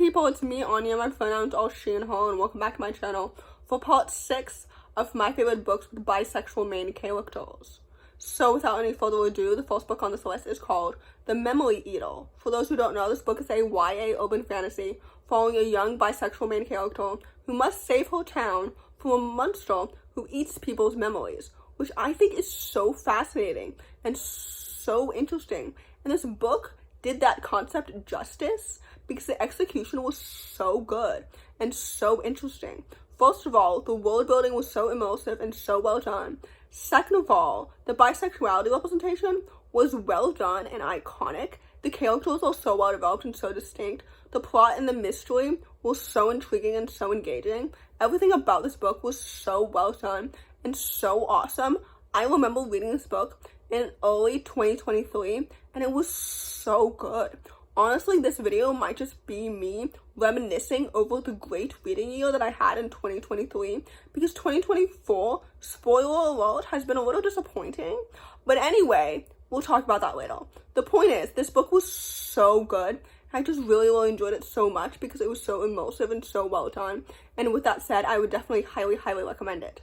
people, it's me, Anja, my pronouns all she and her, and welcome back to my channel for part 6 of my favorite books with bisexual main characters. So without any further ado, the first book on this list is called The Memory Eater. For those who don't know, this book is a YA urban fantasy following a young bisexual main character who must save her town from a monster who eats people's memories, which I think is so fascinating and so interesting. And this book did that concept justice because the execution was so good and so interesting. First of all, the world building was so immersive and so well done. Second of all, the bisexuality representation was well done and iconic. The characters are so well developed and so distinct. The plot and the mystery was so intriguing and so engaging. Everything about this book was so well done and so awesome. I remember reading this book in early 2023 and it was so good. Honestly, this video might just be me reminiscing over the great reading year that I had in 2023 because 2024, spoiler alert, has been a little disappointing. But anyway, we'll talk about that later. The point is, this book was so good. I just really enjoyed it so much because it was so immersive and so well done. And with that said, I would definitely highly recommend it.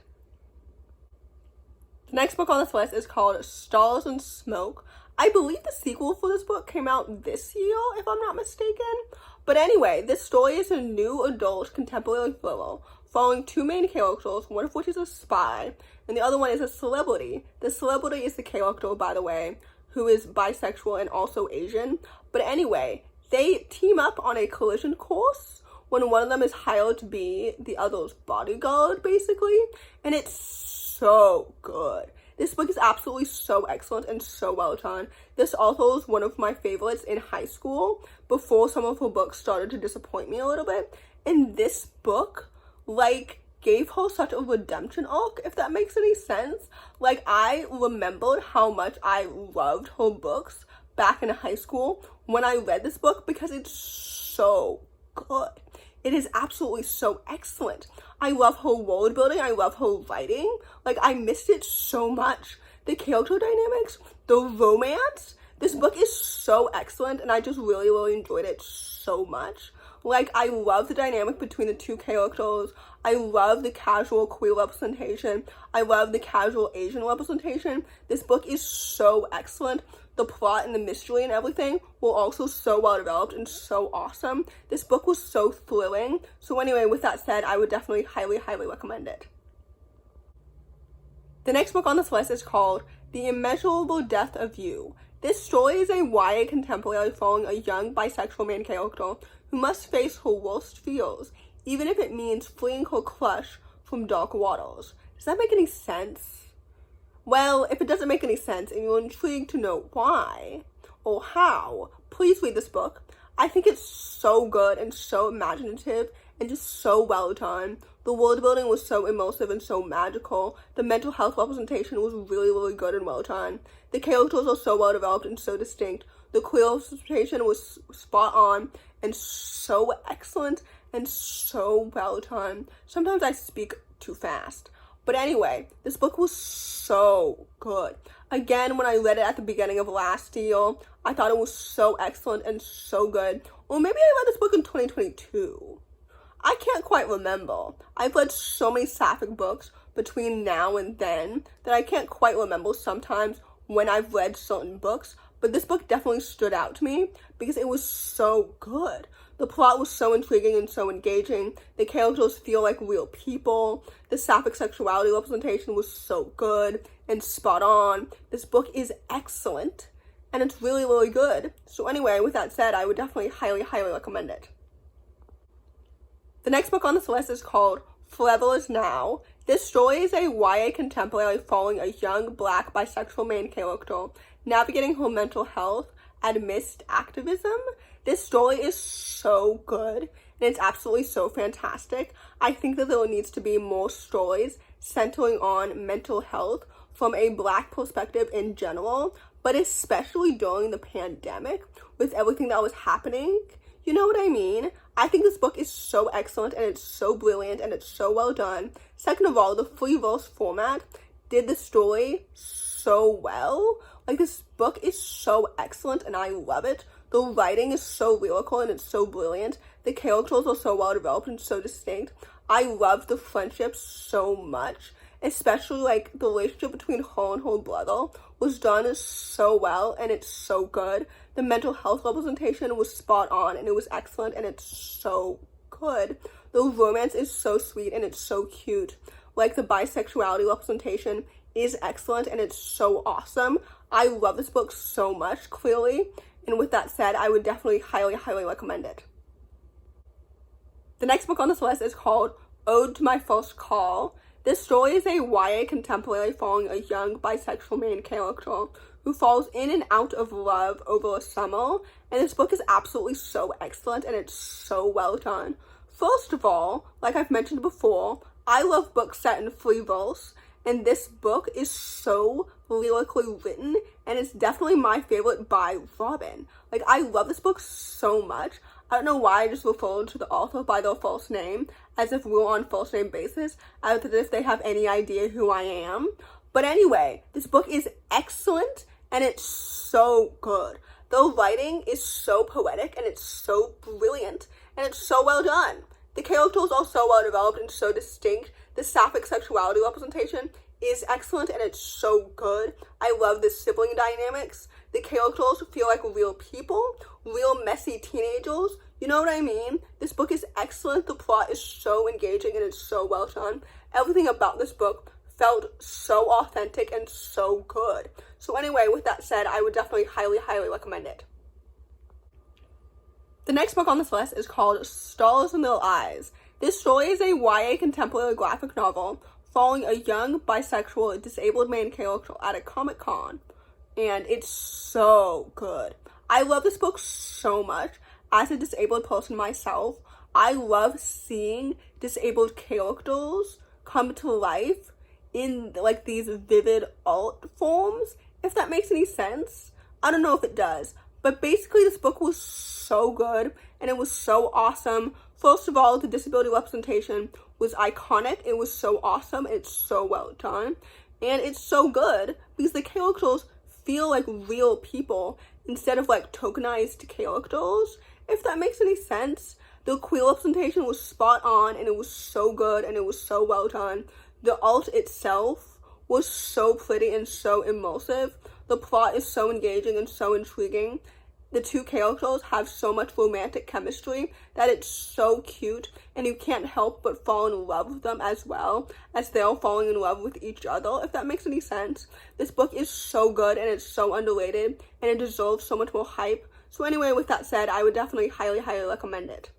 The next book on this list is called Stars and Smoke. I believe the sequel for this book came out this year, if I'm not mistaken. But anyway, this story is a new adult contemporary thriller following two main characters, one of which is a spy, and the other one is a celebrity. The celebrity is the character, by the way, who is bisexual and also Asian. But anyway, they team up on a collision course when one of them is hired to be the other's bodyguard, basically. And it's so good. This book is absolutely so excellent and so well done. This author is one of my favorites in high school before some of her books started to disappoint me a little bit. And this book, gave her such a redemption arc, if that makes any sense. I remembered how much I loved her books back in high school when I read this book because it's so good. It is absolutely so excellent. I love her world building. I love her writing. I missed it so much. The character dynamics, the romance. This book is so excellent and I just really enjoyed it so much. I love the dynamic between the two characters. I love the casual queer representation. I love the casual Asian representation. This book is so excellent. The plot and the mystery and everything were also so well developed and so awesome. This book was so thrilling. So anyway, with that said, I would definitely highly recommend it. The next book on this list is called The Immeasurable Death of You. This story is a YA contemporary following a young bisexual main character who must face her worst fears, even if it means fleeing her crush from dark waters. Does that make any sense? Well, if it doesn't make any sense and you're intrigued to know why or how, please read this book. I think it's so good and so imaginative and just so well done. The world building was so immersive and so magical. The mental health representation was really good and well done. The characters are so well developed and so distinct. The queer representation was spot on and so excellent and so well done. Sometimes I speak too fast. But anyway, this book was so good. Again, when I read it at the beginning of last year, I thought it was so excellent and so good. Or maybe I read this book in 2022. I can't quite remember. I've read so many sapphic books between now and then that I can't quite remember sometimes when I've read certain books. But this book definitely stood out to me because it was so good. The plot was so intriguing and so engaging. The characters feel like real people. The sapphic sexuality representation was so good and spot on. This book is excellent and it's really good. So anyway, with that said, I would definitely highly recommend it. The next book on this list is called Forever Is Now. This story is a YA contemporary following a young black bisexual main character navigating her mental health amidst activism. This story is so good and it's absolutely so fantastic. I think that there needs to be more stories centering on mental health from a black perspective in general, but especially during the pandemic with everything that was happening. You know what I mean? I think this book is so excellent and it's so brilliant and it's so well done. Second of all, the free verse format did the story so well. This book is so excellent and I love it. The writing is so lyrical and it's so brilliant. The characters are so well developed and so distinct. I love the friendship so much, especially like the relationship between her and her brother was done so well and it's so good. The mental health representation was spot on and it was excellent and it's so good. The romance is so sweet and it's so cute. Like the bisexuality representation is excellent and it's so awesome. I love this book so much, clearly. And with that said, I would definitely highly, highly recommend it. The next book on this list is called Ode to My First Call. This story is a YA contemporary following a young bisexual main character who falls in and out of love over a summer, and this book is absolutely so excellent and it's so well done. First of all, like I've mentioned before, I love books set in free verse, and this book is so lyrically written, and it's definitely my favorite by Robin. Like, I love this book so much. I don't know why I just referred to the author by their first name, as if we're on first name basis, as if they have any idea who I am. But anyway, this book is excellent, and it's so good. The writing is so poetic, and it's so brilliant, and it's so well done. The characters are so well developed and so distinct. The sapphic sexuality representation is excellent and it's so good. I love the sibling dynamics. The characters feel like real people, real messy teenagers. You know what I mean? This book is excellent. The plot is so engaging and it's so well done. Everything about this book felt so authentic and so good. So anyway, with that said, I would definitely highly, highly recommend it. The next book on this list is called Stars in Their Eyes. This story is a YA contemporary graphic novel following a young bisexual disabled main character at a Comic-Con, and it's so good. I love this book so much. As a disabled person myself, I love seeing disabled characters come to life in like these vivid art forms, if that makes any sense. I don't know if it does, but basically this book was so good and it was so awesome. First of all, the disability representation was iconic. It was so awesome. It's so well done. And it's so good because the characters feel like real people instead of like tokenized characters, if that makes any sense. The queer representation was spot on and it was so good and it was so well done. The art itself was so pretty and so immersive. The plot is so engaging and so intriguing. The two characters have so much romantic chemistry that it's so cute, and you can't help but fall in love with them as well as they're falling in love with each other, if that makes any sense. This book is so good and it's so underrated and it deserves so much more hype. So anyway, with that said, I would definitely highly, highly recommend it.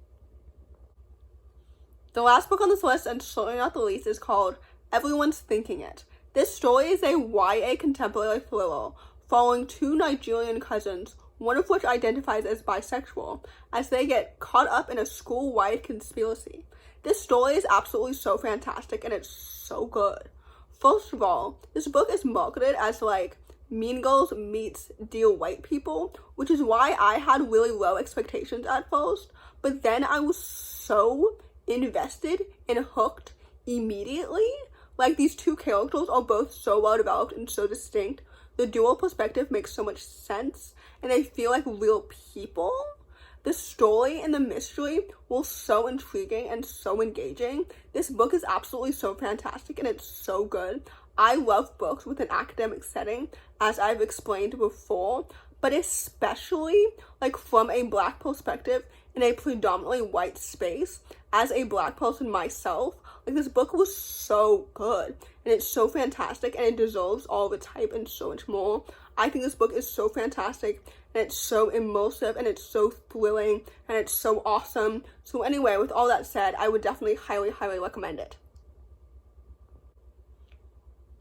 The last book on this list, and certainly not the least, is called Everyone's Thinking It. This story is a YA contemporary thriller following two Nigerian cousins, one of which identifies as bisexual, as they get caught up in a school-wide conspiracy. This story is absolutely so fantastic and it's so good. First of all, this book is marketed as like Mean Girls meets Dear White People, which is why I had really low expectations at first, but then I was so invested and hooked immediately. Like, these two characters are both so well developed and so distinct. The dual perspective makes so much sense, and they feel like real people. The story and the mystery were so intriguing and so engaging. This book is absolutely so fantastic and it's so good. I love books with an academic setting, as I've explained before, but especially like from a Black perspective in a predominantly white space. As a Black person myself, like, this book was so good and it's so fantastic and it deserves all of its hype and so much more. I think this book is so fantastic and it's so immersive and it's so thrilling and it's so awesome. So anyway, with all that said, I would definitely highly, highly recommend it.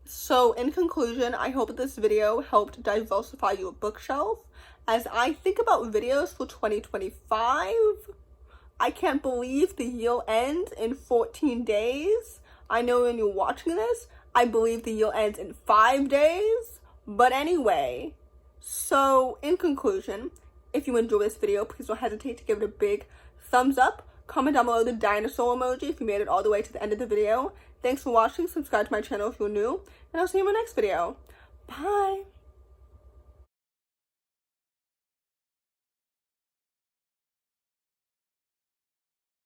So in conclusion, I hope that this video helped diversify your bookshelf. As I think about videos for 2025, I can't believe the year ends in 14 days. I know when you're watching this, I believe the year ends in 5 days. But anyway, so in conclusion, if you enjoyed this video, please don't hesitate to give it a big thumbs up. Comment down below the dinosaur emoji if you made it all the way to the end of the video. Thanks for watching. Subscribe to my channel if you're new. And I'll see you in my next video. Bye!